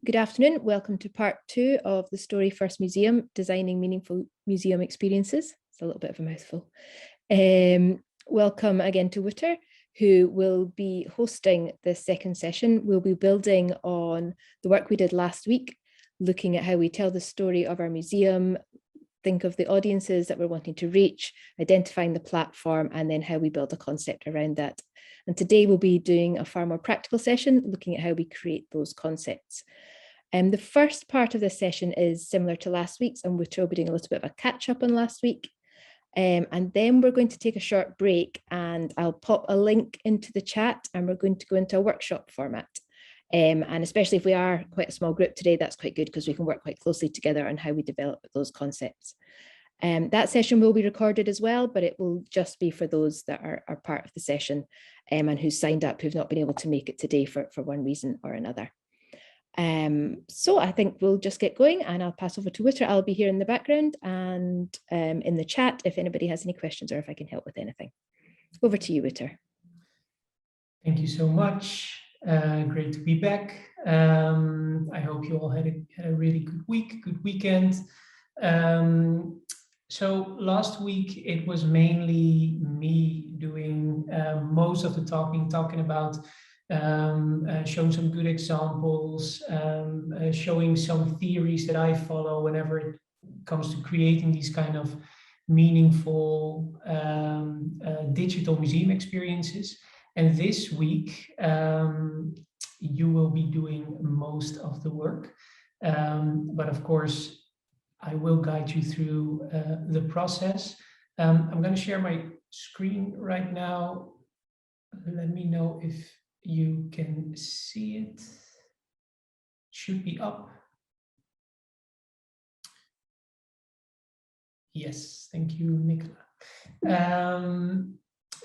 Good afternoon. Welcome to part 2 of the Story First Museum, Designing Meaningful Museum Experiences. It's a little bit of a mouthful. Welcome again to Wouter, who will be hosting this second session. We'll be building on the work we did last week, looking at how we tell the story of our museum, think of the audiences that we're wanting to reach, identifying the platform, and then how we build a concept around that. And today we'll be doing a far more practical session, looking at how we create those concepts. The first part of this session is similar to last week's, and Wouter will be doing a little bit of a catch up on last week. And then we're going to take a short break, and I'll pop a link into the chat, and we're going to go into a workshop format. And especially if we are quite a small group today, that's quite good because we can work quite closely together on how we develop those concepts. That session will be recorded as well, but it will just be for those that are part of the session and who signed up, who've not been able to make it today for one reason or another. So I think we'll just get going, and I'll pass over to Wouter. I'll be here in the background and in the chat if anybody has any questions or if I can help with anything. Over to you, Wouter. Thank you so much. Great to be back. I hope you all had a really good week, good weekend. So last week it was mainly me doing most of the talking about showing some good examples, showing some theories that I follow whenever it comes to creating these kind of meaningful digital museum experiences. And this week, you will be doing most of the work. But of course, I will guide you through the process. I'm going to share my screen right now. Let me know if you can see it. Should be up. Yes, thank you, Nicola.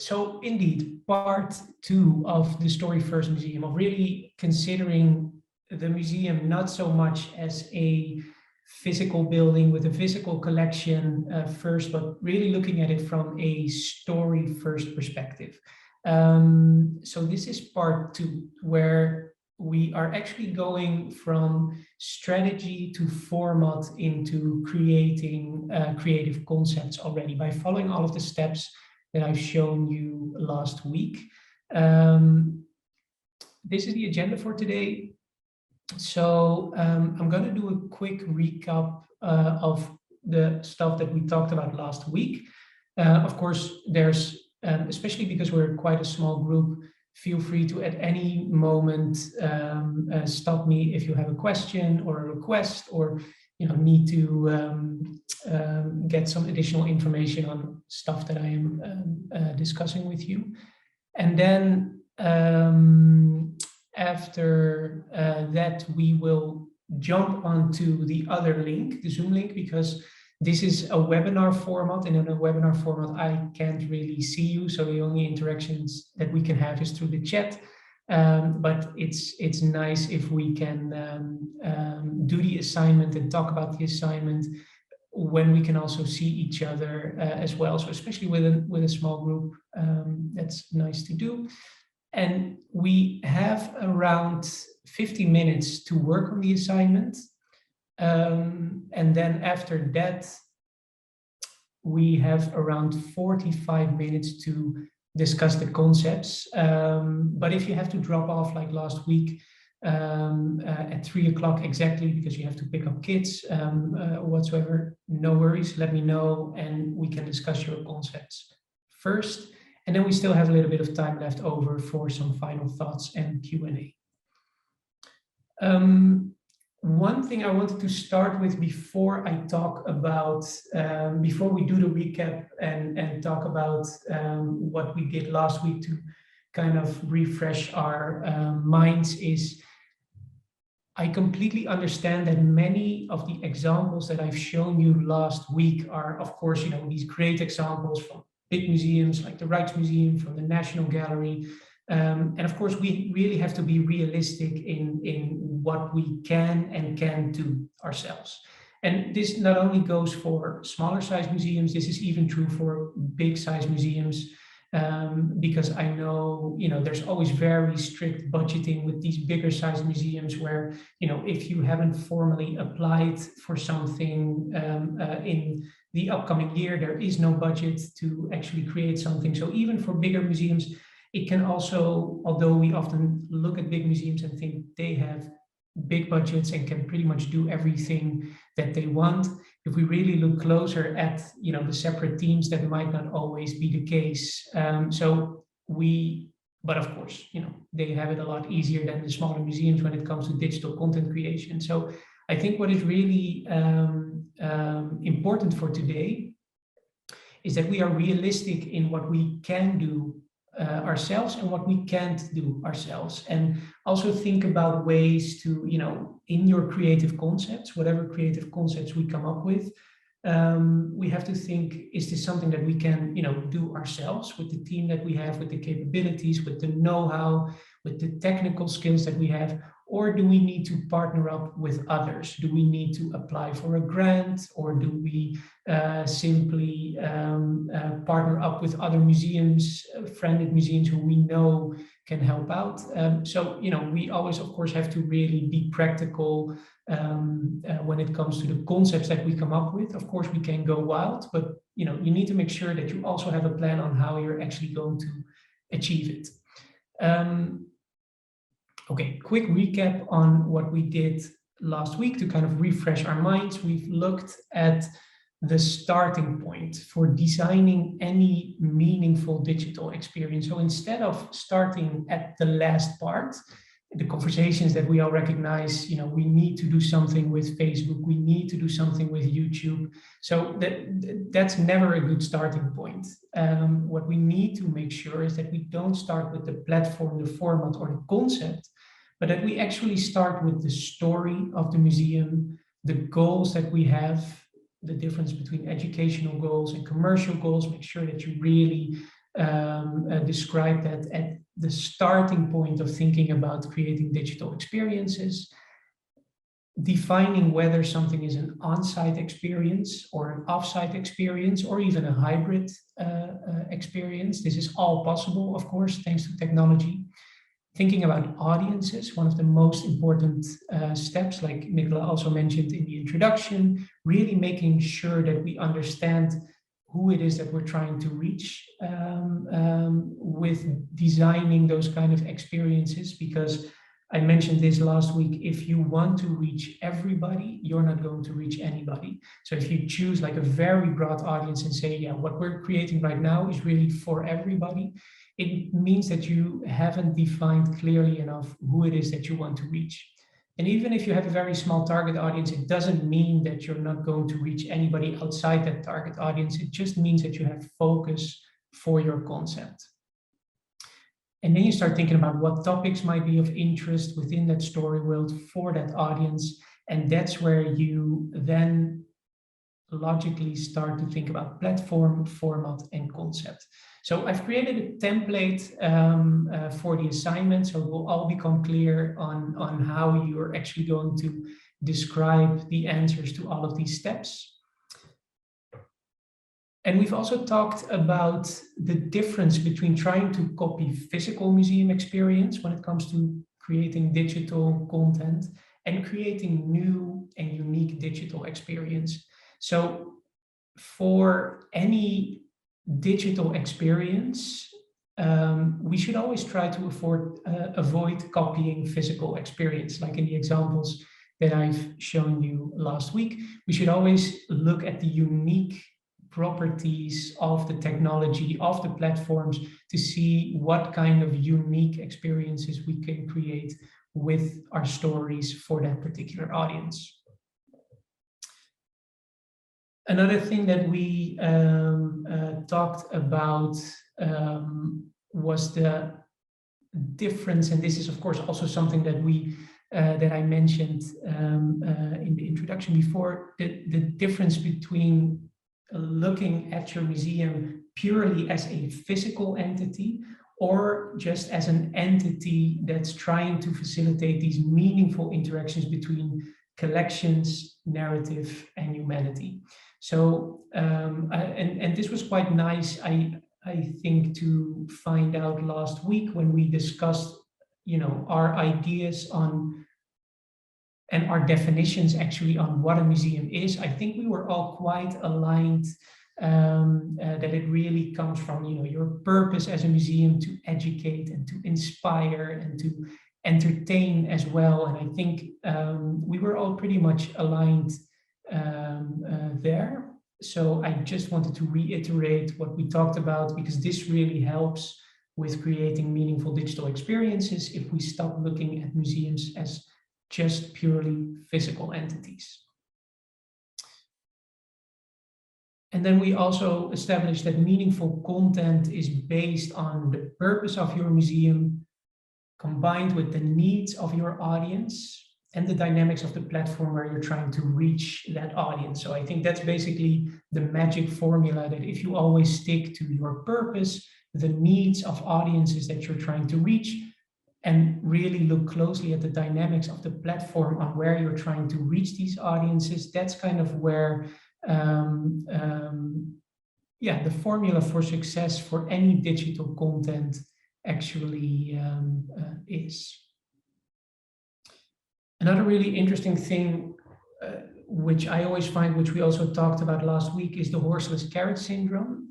So indeed, part 2 of the Story First Museum, of really considering the museum not so much as a physical building with a physical collection first, but really looking at it from a story first perspective. So this is part 2, where we are actually going from strategy to format into creating creative concepts already by following all of the steps that I've shown you last week. This is the agenda for today. So I'm going to do a quick recap of the stuff that we talked about last week. Of course, there's, especially because we're quite a small group, feel free to at any moment stop me if you have a question or a request, or need to get some additional information on stuff that I am discussing with you. And then after that, we will jump onto the other link, the Zoom link, because this is a webinar format, and in a webinar format, I can't really see you. So the only interactions that we can have is through the chat. But it's nice if we can do the assignment and talk about the assignment when we can also see each other as well. So especially with a small group, that's nice to do. And we have around 50 minutes to work on the assignment. And then after that, we have around 45 minutes to discuss the concepts. But if you have to drop off like last week at 3 o'clock exactly, because you have to pick up kids or whatsoever, no worries, let me know and we can discuss your concepts first. And then we still have a little bit of time left over for some final thoughts and Q&A. One thing I wanted to start with before I talk about, before we do the recap and talk about what we did last week to kind of refresh our minds, is I completely understand that many of the examples that I've shown you last week are, of course, these great examples from big museums like the Rijksmuseum, from the National Gallery. And of course, we really have to be realistic in what we can and can't do ourselves. And this not only goes for smaller size museums, this is even true for big size museums. because I know, there's always very strict budgeting with these bigger sized museums where, if you haven't formally applied for something in the upcoming year, there is no budget to actually create something. So even for bigger museums, it can also, although we often look at big museums and think they have big budgets and can pretty much do everything that they want, if we really look closer at the separate teams, that might not always be the case. But of course, they have it a lot easier than the smaller museums when it comes to digital content creation. So I think what is really important for today is that we are realistic in what we can do ourselves and what we can't do ourselves, and also think about ways to, in your creative concepts, whatever creative concepts we come up with, we have to think, is this something that we can, do ourselves with the team that we have, with the capabilities, with the know-how, with the technical skills that we have, or do we need to partner up with others? Do we need to apply for a grant, or do we simply partner up with other museums, friended museums who we know can help out? So, we always, of course, have to really be practical when it comes to the concepts that we come up with. Of course, we can go wild, but, you need to make sure that you also have a plan on how you're actually going to achieve it. Okay, quick recap on what we did last week to kind of refresh our minds. We've looked at the starting point for designing any meaningful digital experience. So instead of starting at the last part, the conversations that we all recognize, we need to do something with Facebook, we need to do something with YouTube. So that's never a good starting point. What we need to make sure is that we don't start with the platform, the format, or the concept, but that we actually start with the story of the museum, the goals that we have, the difference between educational goals and commercial goals. Make sure that you really describe that at the starting point of thinking about creating digital experiences, defining whether something is an on-site experience or an off-site experience, or even a hybrid experience. This is all possible, of course, thanks to technology. Thinking about audiences, one of the most important steps, like Nicola also mentioned in the introduction, really making sure that we understand who it is that we're trying to reach with designing those kind of experiences. Because I mentioned this last week, if you want to reach everybody, you're not going to reach anybody. So if you choose like a very broad audience and say, yeah, what we're creating right now is really for everybody, it means that you haven't defined clearly enough who it is that you want to reach. And even if you have a very small target audience, it doesn't mean that you're not going to reach anybody outside that target audience. It just means that you have focus for your concept. And then you start thinking about what topics might be of interest within that story world for that audience. And that's where you then logically start to think about platform, format, and concept. So I've created a template for the assignment, so we'll all become clear on how you're actually going to describe the answers to all of these steps. And we've also talked about the difference between trying to copy physical museum experience when it comes to creating digital content and creating new and unique digital experience. So for any digital experience, we should always try to avoid copying physical experience. Like in the examples that I've shown you last week, we should always look at the unique properties of the technology, of the platforms, to see what kind of unique experiences we can create with our stories for that particular audience. Another thing that we talked about was the difference, and this is of course also something that that I mentioned in the introduction before, the difference between looking at your museum purely as a physical entity or just as an entity that's trying to facilitate these meaningful interactions between collections, narrative, and humanity. So, and this was quite nice. I think, to find out last week when we discussed, our ideas on and our definitions actually on what a museum is. I think we were all quite aligned that it really comes from, your purpose as a museum to educate and to inspire and to entertain as well. And I think we were all pretty much aligned there. So I just wanted to reiterate what we talked about, because this really helps with creating meaningful digital experiences if we stop looking at museums as just purely physical entities. And then we also established that meaningful content is based on the purpose of your museum, combined with the needs of your audience and the dynamics of the platform where you're trying to reach that audience. So I think that's basically the magic formula, that if you always stick to your purpose, the needs of audiences that you're trying to reach, and really look closely at the dynamics of the platform on where you're trying to reach these audiences, that's kind of where the formula for success for any digital content actually is. Another really interesting thing, which I always find, which we also talked about last week, is the horseless carrot syndrome.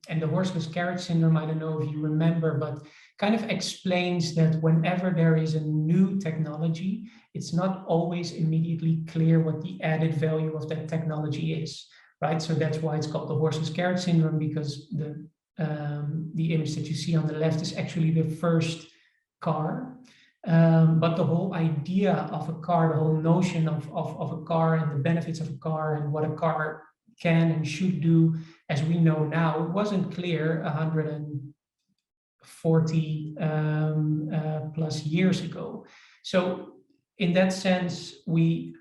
And the horseless carrot syndrome, I don't know if you remember, but kind of explains that whenever there is a new technology, it's not always immediately clear what the added value of that technology is, right? So that's why it's called the horseless carrot syndrome, because the image that you see on the left is actually the first car. But the whole idea of a car, the whole notion of a car and the benefits of a car and what a car can and should do, as we know now, it wasn't clear 140 plus years ago. So in that sense, we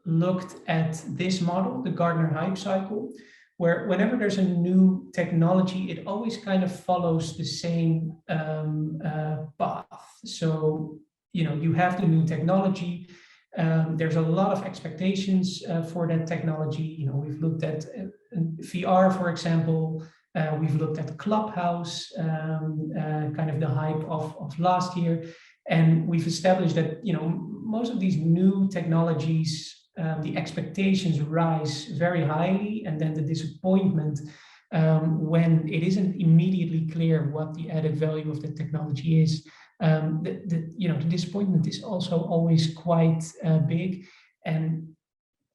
looked at this model, the Gartner hype cycle, where whenever there's a new technology, it always kind of follows the same path. So, you have the new technology. There's a lot of expectations for that technology. We've looked at VR, for example. We've looked at Clubhouse, kind of the hype of last year. And we've established that, most of these new technologies, the expectations rise very highly, and then the disappointment when it isn't immediately clear what the added value of the technology is. The disappointment is also always quite big. And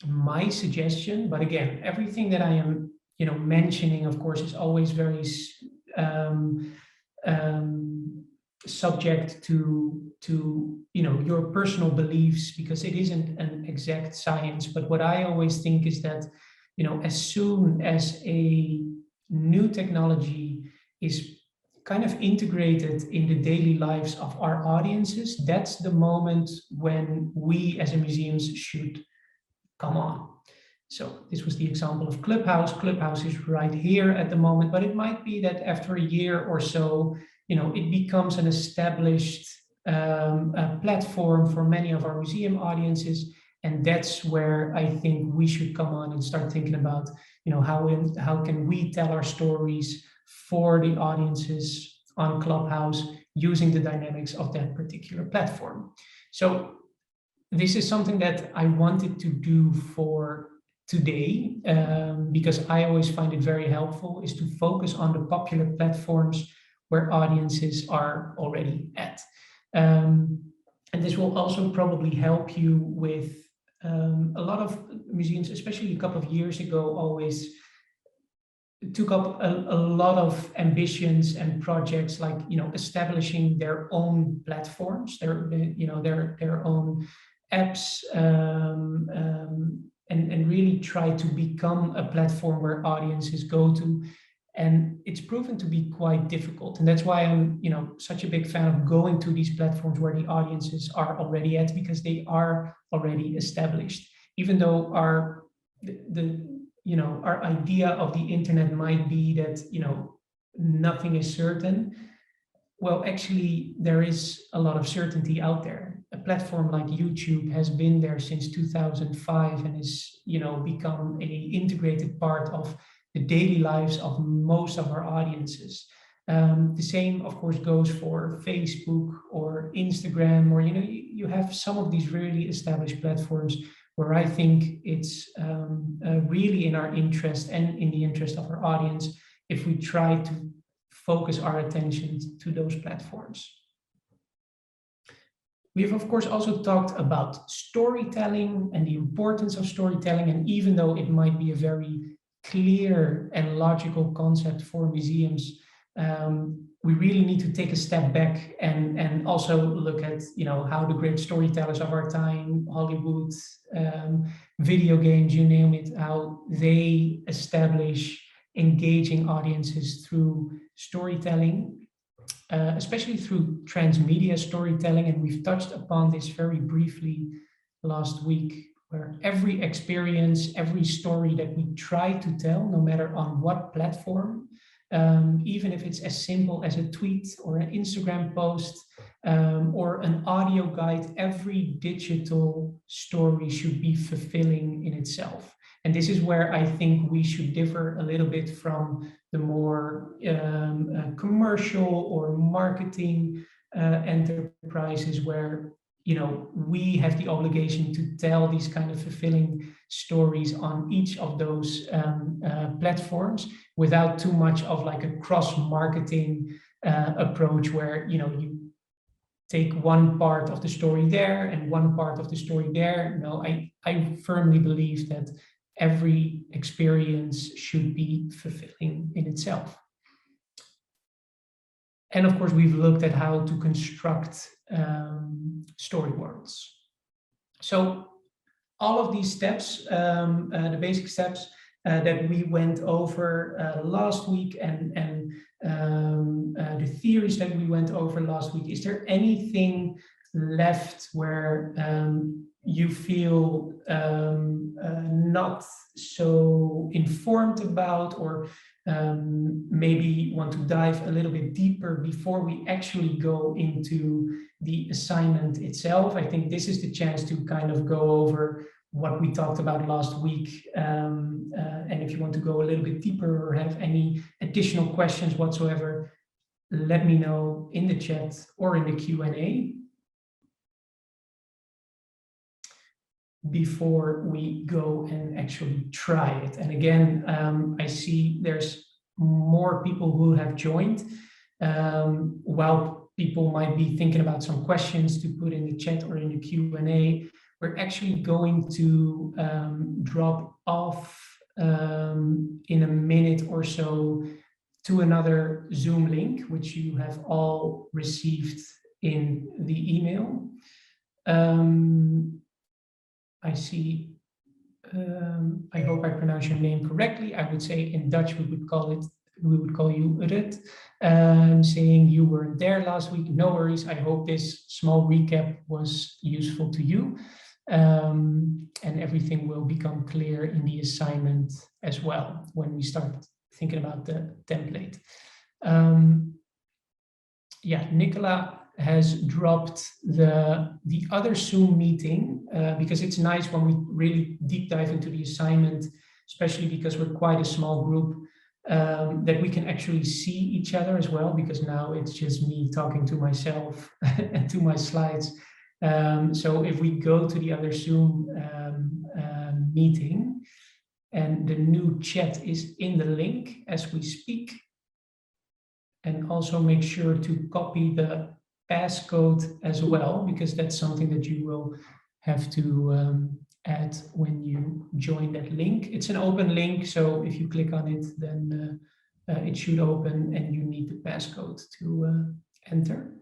my suggestion, but again, everything that I am mentioning, of course, is always very subject to your personal beliefs, because it isn't an exact science. But what I always think is that as soon as a new technology is kind of integrated in the daily lives of our audiences, that's the moment when we as a museums should come on. So this was the example of Clubhouse. Clubhouse is right here at the moment, but it might be that after a year or so, it becomes an established platform for many of our museum audiences. And that's where I think we should come on and start thinking about, how can we tell our stories for the audiences on Clubhouse using the dynamics of that particular platform. So this is something that I wanted to do for today, because I always find it very helpful, is to focus on the popular platforms where audiences are already at. And this will also probably help you with a lot of museums, especially a couple of years ago, always took up a lot of ambitions and projects, like establishing their own platforms, their own apps, and really try to become a platform where audiences go to. And it's proven to be quite difficult. And that's why I'm such a big fan of going to these platforms where the audiences are already at, because they are already established. Even though our idea of the internet might be that nothing is certain. Well, actually, there is a lot of certainty out there. A platform like YouTube has been there since 2005 and is become an integrated part of the daily lives of most of our audiences. The same, of course, goes for Facebook or Instagram, or you have some of these really established platforms where I think it's really in our interest and in the interest of our audience if we try to focus our attention to those platforms. We have, of course, also talked about storytelling and the importance of storytelling. And even though it might be a very clear and logical concept for museums, we really need to take a step back and also look at how the great storytellers of our time, Hollywood, video games, you name it, how they establish engaging audiences through storytelling. Especially through transmedia storytelling, and we've touched upon this very briefly last week, where every experience, every story that we try to tell, no matter on what platform, even if it's as simple as a tweet or an Instagram post or an audio guide, every digital story should be fulfilling in itself. And this is where I think we should differ a little bit from the more commercial or marketing enterprises where we have the obligation to tell these kind of fulfilling stories on each of those platforms without too much of like a cross-marketing approach where you take one part of the story there and one part of the story there. No, I firmly believe that every experience should be fulfilling in itself. And of course, we've looked at how to construct story worlds. So all of these steps, the basic steps that we went over last week and the theories that we went over last week, is there anything left where you feel not so informed about, or maybe want to dive a little bit deeper before we actually go into the assignment itself? I think this is the chance to kind of go over what we talked about last week. And if you want to go a little bit deeper or have any additional questions whatsoever, let me know in the chat or in the Q&A. Before we go and actually try it. And again, I see there's more people who have joined. While people might be thinking about some questions to put in the chat or in the Q&A, we're actually going to drop off in a minute or so to another Zoom link, which you have all received in the email. I see, I hope I pronounce your name correctly. I would say in Dutch, we would call you Rut, saying you weren't there last week. No worries. I hope this small recap was useful to you. And everything will become clear in the assignment as well when we start thinking about the template. Yeah, Nicola has dropped the other Zoom meeting because it's nice when we really deep dive into the assignment, especially because we're quite a small group, that we can actually see each other as well, because now it's just me talking to myself and to my slides. So if we go to the other Zoom meeting, and the new chat is in the link as we speak, and also make sure to copy the passcode as well, because that's something that you will have to add when you join that link. It's an open link, so if you click on it, then it should open and you need the passcode to enter.